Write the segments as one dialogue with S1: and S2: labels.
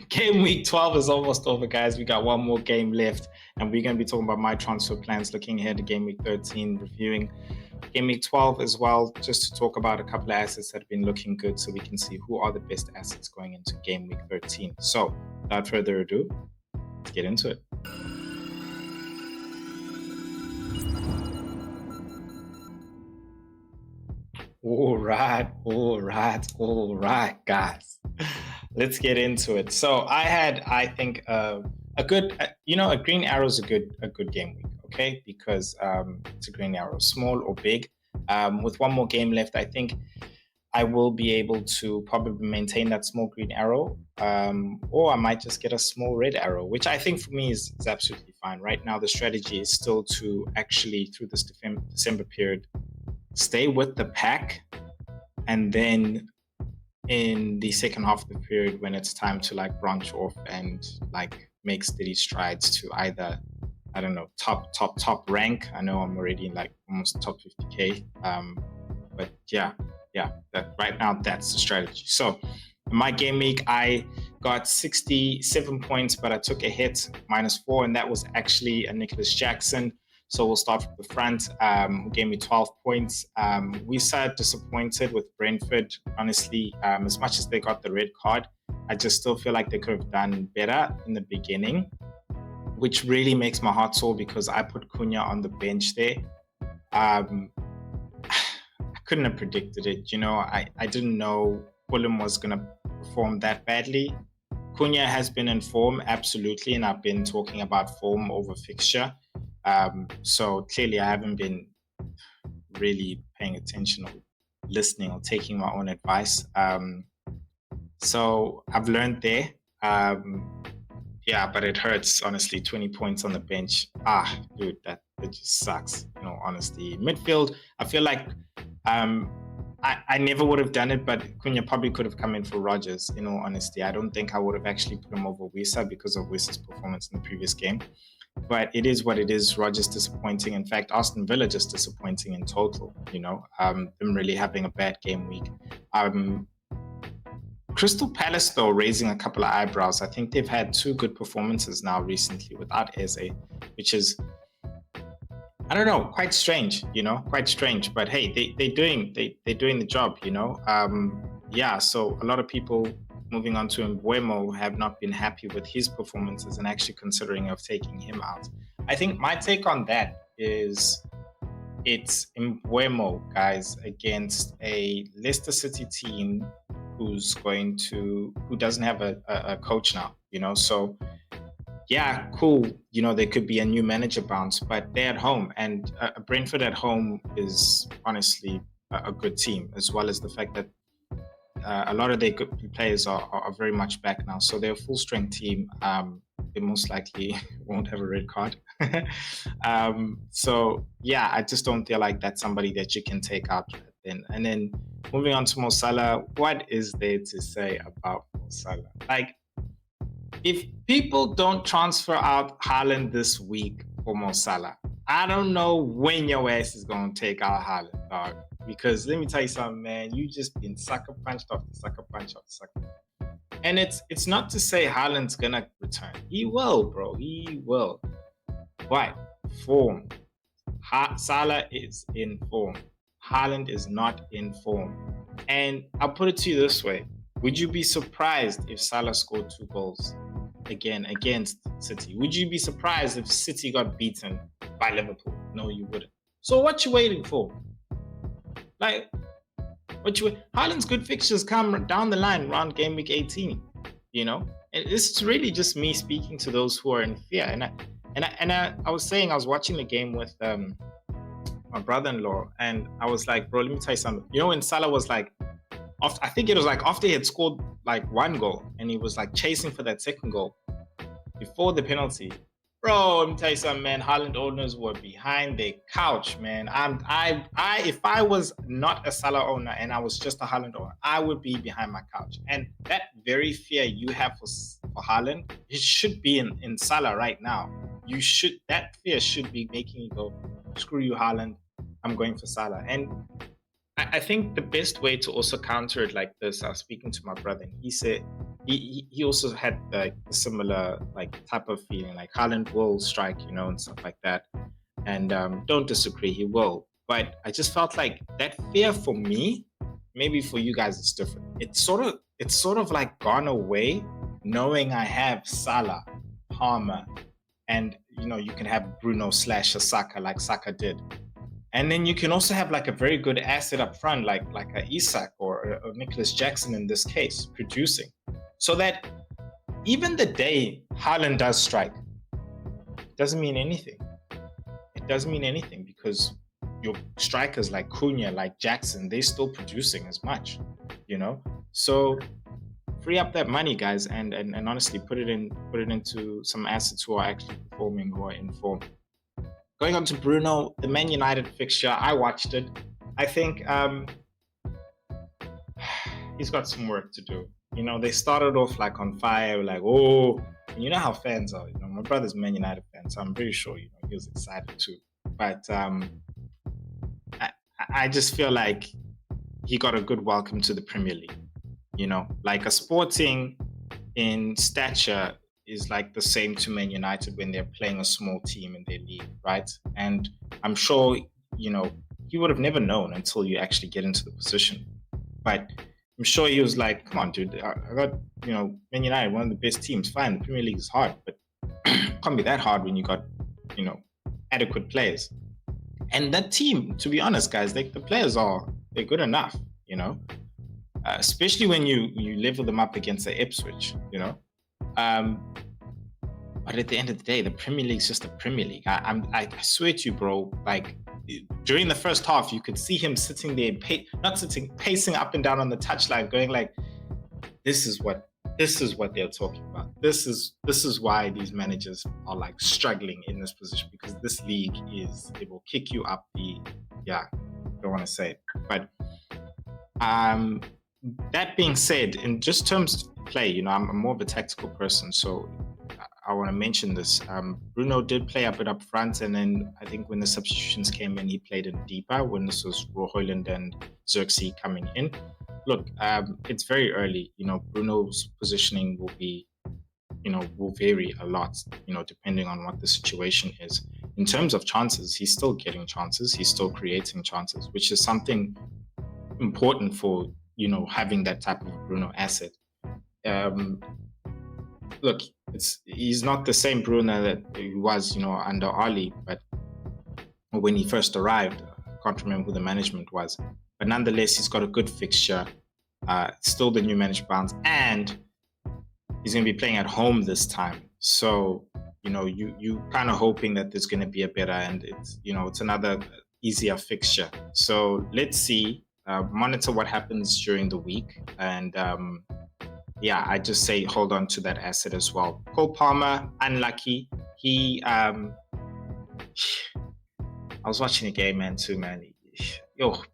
S1: Game week 12 is almost over, guys. We got one more game left, and we're going to be talking about my transfer plans, looking ahead to game week 13, reviewing game week 12 as well, just to talk about a couple of assets that have been looking good so we can see who are the best assets going into game week 13. So, without further ado, let's get into it. All right, guys. Let's get into it. So I had, I think, a good, a green arrow is a good game week, okay? Because it's a green arrow, small or big. With one more game left, I think I will be able to probably maintain that small green arrow, or I might just get a small red arrow, which I think for me is absolutely fine. Right now, the strategy is still to actually, through this December period, stay with the pack, and then in the second half of the period, when it's time to like branch off and like make steady strides to either, I don't know, top rank. I know I'm already in like almost top 50k, but yeah, that right now that's the strategy. So in my game week, I got 67 points, but I took a hit, -4, and that was actually a Nicholas Jackson. So we'll start from the front, who gave me 12 points. We started disappointed with Brentford, honestly. As much as they got the red card, I just still feel like they could have done better in the beginning, which really makes my heart sore because I put Cunha on the bench there. I couldn't have predicted it. I didn't know Fulham was going to perform that badly. Cunha has been in form, absolutely, and I've been talking about form over fixture. So clearly I haven't been really paying attention or listening or taking my own advice. So I've learned there. But it hurts, honestly. 20 points on the bench. Dude, it just sucks, honestly. Midfield, I feel like I never would have done it, but Cunha probably could have come in for Rodgers, in all honesty. I don't think I would have actually put him over Wisa because of Wisa's performance in the previous game. But it is what it is. Rodgers disappointing. In fact, Aston Villa just disappointing in total, them really having a bad game week. Crystal Palace, though, raising a couple of eyebrows. I think they've had 2 good performances now recently without Eze, which is, I don't know, quite strange, quite strange. But hey, they're doing the job, So a lot of people moving on to Mbuemo have not been happy with his performances and actually considering of taking him out. I think my take on that is it's Mbuemo, guys, against a Leicester City team who doesn't have a coach now, so yeah, cool. There could be a new manager bounce, but they're at home, and Brentford at home is honestly a good team, as well as the fact that a lot of their good players are very much back now. So they're a full strength team. They most likely won't have a red card. So yeah, I just don't feel like that's somebody that you can take out then. And then moving on to Mo Salah, what is there to say about Mo Salah? Like, if people don't transfer out Haaland this week for Mo Salah, I don't know when your ass is going to take out Haaland, dog. Because let me tell you something, man. You just been sucker punched after sucker punch after sucker punch. And it's not to say Haaland's going to return. He will, bro. He will. But form. Salah is in form. Haaland is not in form. And I'll put it to you this way. Would you be surprised if Salah scored 2 goals again against City? Would you be surprised if City got beaten by Liverpool? No, you wouldn't. So what you waiting for? Like, Haaland's good fixtures come down the line around game week 18, And it's really just me speaking to those who are in fear. And I was saying, I was watching the game with my brother-in-law, and I was like, bro, let me tell you something. When Salah was like, I think it was like after he had scored like 1 goal, and he was like chasing for that second goal before the penalty. Bro, let me tell you something, man. Haaland owners were behind their couch, man. If I was not a Salah owner and I was just a Haaland owner, I would be behind my couch. And that very fear you have for Haaland, it should be in Salah right now. That fear should be making you go, screw you, Haaland. I'm going for Salah. And I think the best way to also counter it like this, I was speaking to my brother, and he said, he also had like a similar like type of feeling, like Haaland will strike, and stuff like that. And don't disagree, he will. But I just felt like that fear for me, maybe for you guys it's different. It's sort of like gone away, knowing I have Salah, Palmer, and you can have Bruno / Saka like Saka did. And then you can also have like a very good asset up front, like a Isak or Nicholas Jackson in this case, producing. So that even the day Haaland does strike, doesn't mean anything. It doesn't mean anything because your strikers like Cunha, like Jackson, they're still producing as much, So free up that money, guys, and honestly put it into some assets who are actually performing, who are in form. Going on to Bruno, the Man United fixture, I watched it. I think he's got some work to do. They started off like on fire, like, oh, and you know how fans are. My brother's Man United fan, so I'm pretty sure he was excited too. But I just feel like he got a good welcome to the Premier League. Like a Sporting in stature is like the same to Man United when they're playing a small team in their league, right? And I'm sure, he would have never known until you actually get into the position. But I'm sure he was like, come on, dude, I got, Man United, one of the best teams. Fine, the Premier League is hard, but it can't be that hard when you got, adequate players. And that team, to be honest, guys, the players they're good enough, especially when you level them up against the Ipswich, But at the end of the day, the Premier League is just the Premier League. I swear to you, bro, like during the first half, you could see him sitting there, pacing up and down on the touchline, going like, this is what they're talking about. This is why these managers are like struggling in this position, because this league it will kick you up don't want to say it. But that being said, in just terms of play, I'm more of a tactical person, so I want to mention this. Bruno did play a bit up front, and then I think when the substitutions came in, he played in deeper when this was Haaland and Xerxes coming in. Look, it's very early. Bruno's positioning will vary a lot, depending on what the situation is. In terms of chances, he's still getting chances. He's still creating chances, which is something important for, having that type of Bruno asset. Look, he's not the same Bruno that he was, under Ali, but when he first arrived, I can't remember who the management was. But nonetheless, he's got a good fixture. Still the new management bounce, and he's going to be playing at home this time. So, you kind of hoping that there's going to be a better, and it's another easier fixture. So let's see, monitor what happens during the week, and I just say hold on to that asset as well. Cole Palmer, unlucky. I was watching a game, man, too, man.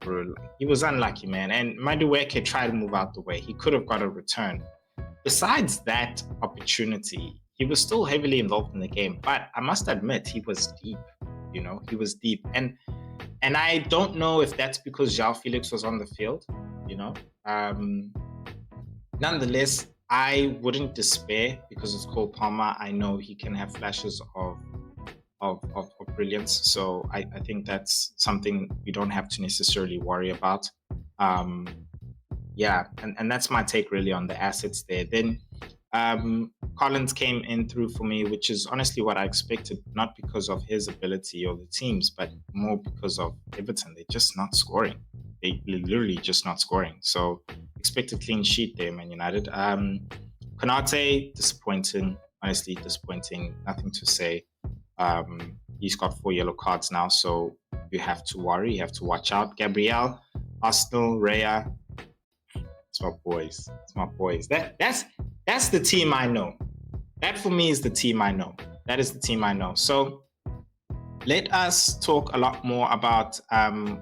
S1: Bro, he was unlucky, man. And Madueke tried to move out the way. He could have got a return. Besides that opportunity, he was still heavily involved in the game. But I must admit, he was deep. He was deep. And I don't know if that's because Joao Felix was on the field, Nonetheless, I wouldn't despair because it's Cole Palmer. I know he can have flashes of brilliance. So I think that's something we don't have to necessarily worry about. And that's my take really on the assets there. Then Collins came in through for me, which is honestly what I expected, not because of his ability or the teams, but more because of Everton. They're just not scoring. They're literally just not scoring. So expected clean sheet there, Man United. Konate, disappointing. Honestly, disappointing. Nothing to say. He's got 4 yellow cards now, so you have to worry. You have to watch out. Gabriel, Arsenal, Raya. It's my boys. It's my boys. That's the team I know. That for me is the team I know. That is the team I know. So let us talk a lot more about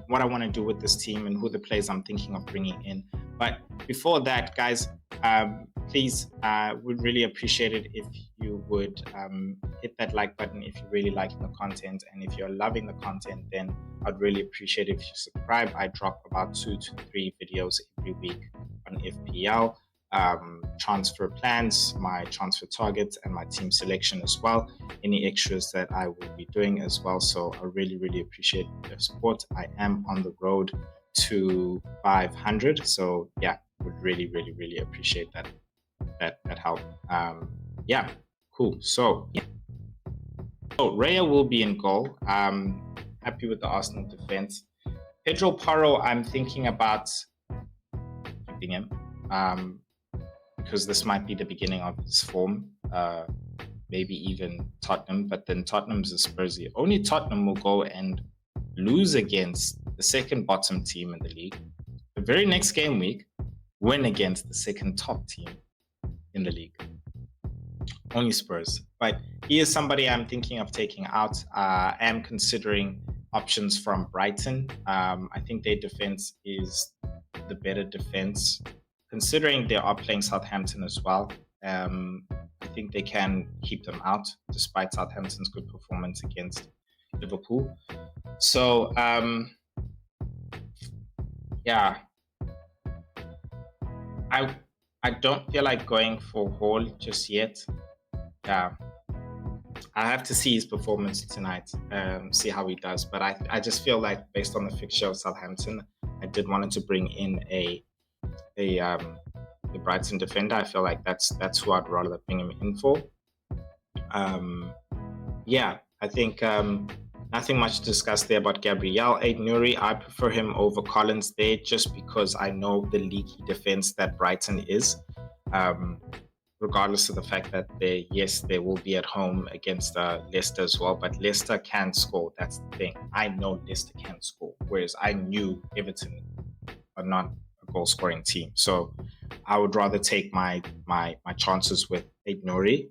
S1: what I want to do with this team and who the players I'm thinking of bringing in. But before that, guys, please, would really appreciate it if you would hit that like button if you're really liking the content. And if you're loving the content, then I'd really appreciate it if you subscribe. I drop about 2 to 3 videos every week on FPL. transfer plans, my transfer targets, and my team selection as well. Any extras that I will be doing as well. So I really, really appreciate the support. I am on the road to 500. So yeah, would really, really, really appreciate that help. Yeah, cool. So yeah. So Raya will be in goal. Happy with the Arsenal defense. Pedro Porro, I'm thinking about keeping him because this might be the beginning of his form. Maybe even Tottenham, but then Tottenham's a Spursy. Only Tottenham will go and lose against the second bottom team in the league. The very next game week, win against the second top team in the league. Only Spurs. But he is somebody I'm thinking of taking out. I am considering options from Brighton. I think their defense is the better defense, considering they are playing Southampton as well. I think they can keep them out despite Southampton's good performance against Liverpool. So, yeah, I don't feel like going for Hall just yet. Yeah, I have to see his performance tonight, see how he does. But I just feel like based on the fixture of Southampton, I did want to bring in a Brighton defender. I feel like that's who I'd rather bring him in for. Yeah, I think nothing much to discuss there about Gabriel Aït-Nouri. I prefer him over Collins there just because I know the leaky defense that Brighton is. Regardless of the fact that they will be at home against Leicester as well, but Leicester can score. That's the thing. I know Leicester can score, whereas I knew Everton are not a goal-scoring team. So I would rather take my chances with Aït-Nouri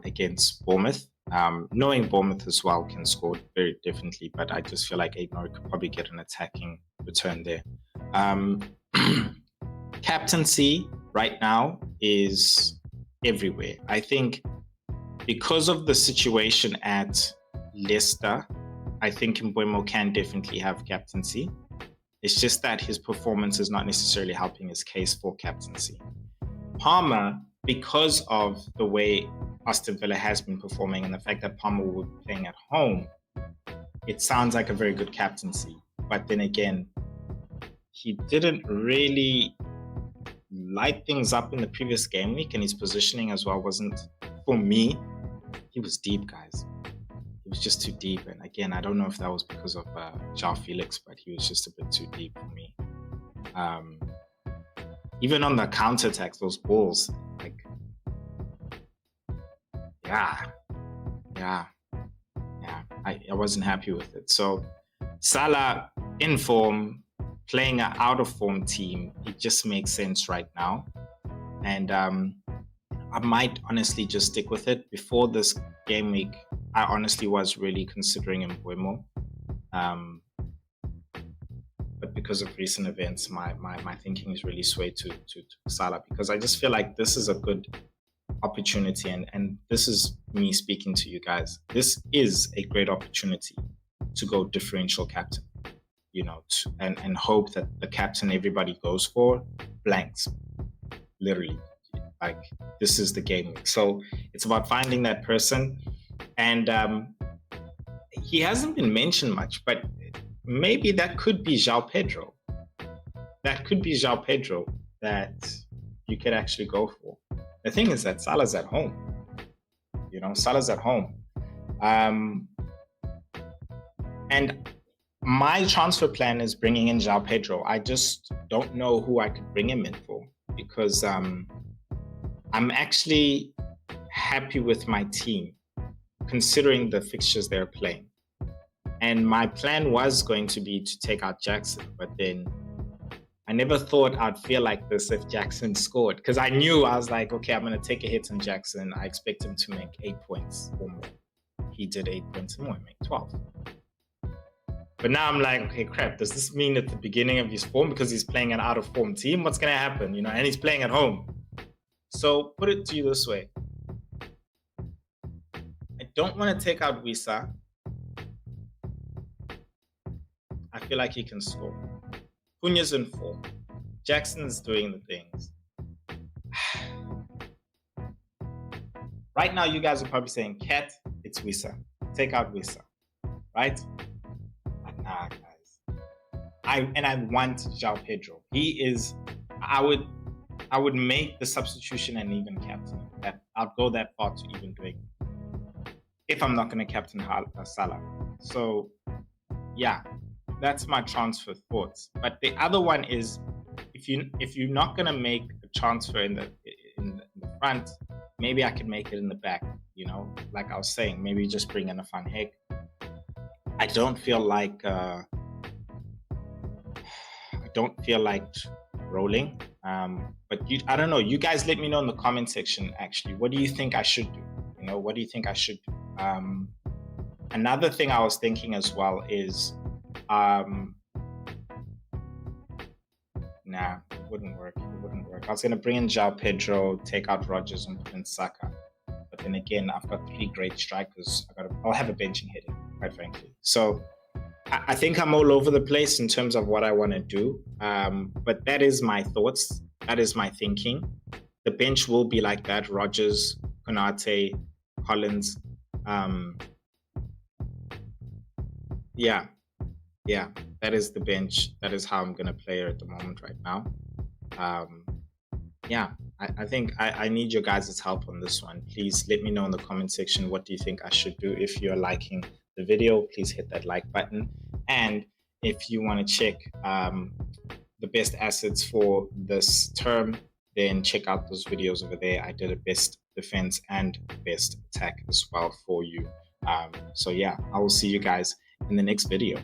S1: against Bournemouth. Knowing Bournemouth as well can score very differently, but I just feel like Aït-Nouri could probably get an attacking return there. Captaincy right now is everywhere. I think because of the situation at Leicester, I think Mbuemo can definitely have captaincy. It's just that his performance is not necessarily helping his case for captaincy. Palmer, because of the way Aston Villa has been performing and the fact that Palmer will be playing at home, it sounds like a very good captaincy. But then again, he didn't really light things up in the previous game week, and his positioning as well wasn't, for me, he was deep, guys. He was just too deep. And again, I don't know if that was because of Joao Felix, but he was just a bit too deep for me. Even on the counter-attacks, those balls, like, I wasn't happy with it. So Salah in form, playing an out-of-form team, it just makes sense right now. And I might honestly just stick with it. Before this game week, I honestly was really considering Mbuemo. But because of recent events, my thinking is really swayed to Salah, because I just feel like this is a good opportunity. And this is me speaking to you guys. This is a great opportunity to go differential captain, you know, and hope that the captain everybody goes for blanks, literally. Like, this is the game. So it's about finding that person. And he hasn't been mentioned much, but maybe that could be Joao Pedro. That could be Joao Pedro that you could actually go for. The thing is that Salah's at home. You know, Salah's at home. And my transfer plan is bringing in Joao Pedro. I just don't know who I could bring him in for, because I'm actually happy with my team, considering the fixtures they're playing. And my plan was going to be to take out Jackson, but then I never thought I'd feel like this if Jackson scored, because I knew, I was like, okay, I'm going to take a hit on Jackson. I expect him to make 8 points or more. He did 8 points more, he made 12. But now I'm like, okay, crap, does this mean at the beginning of his form, because he's playing an out-of-form team, what's going to happen? You know, and he's playing at home. So put it to you this way. I don't want to take out Wissa. I feel like he can score. Cunha's in form. Jackson's doing the things. Right now, you guys are probably saying, Cat, it's Wissa. Take out Wissa, right? But nah, guys. I want Joao Pedro. He is. I would make the substitution and even captain. That I'll go that far to even doing if I'm not going to captain Salah. So yeah, that's my transfer thoughts. But the other one is, if you're not going to make a transfer in the front, maybe I could make it in the back. You know, like I was saying, maybe just bring in a Van Heck. I don't feel like rolling. But I don't know. You guys let me know in the comment section. Actually, what do you think I should do? You know, what do you think I should do? Another thing I was thinking as well is, nah, it wouldn't work. It wouldn't work. I was gonna bring in Joao Pedro, take out Rodgers, and put in Saka. But then again, I've got 3 great strikers. I'll have a benching heading, quite frankly. So I think I'm all over the place in terms of what I want to do. But that is my thoughts. That is my thinking. The bench will be like that: Rodgers, Konate, Collins. Yeah, that is the bench. That is how I'm going to play it at the moment right now. Yeah, I think I need your guys' help on this one. Please let me know in the comment section, what do you think I should do? If you're liking the video, please hit that like button. And if you want to check the best assets for this term, then check out those videos over there. I did a best defense and best attack as well for you. So yeah, I will see you guys in the next video.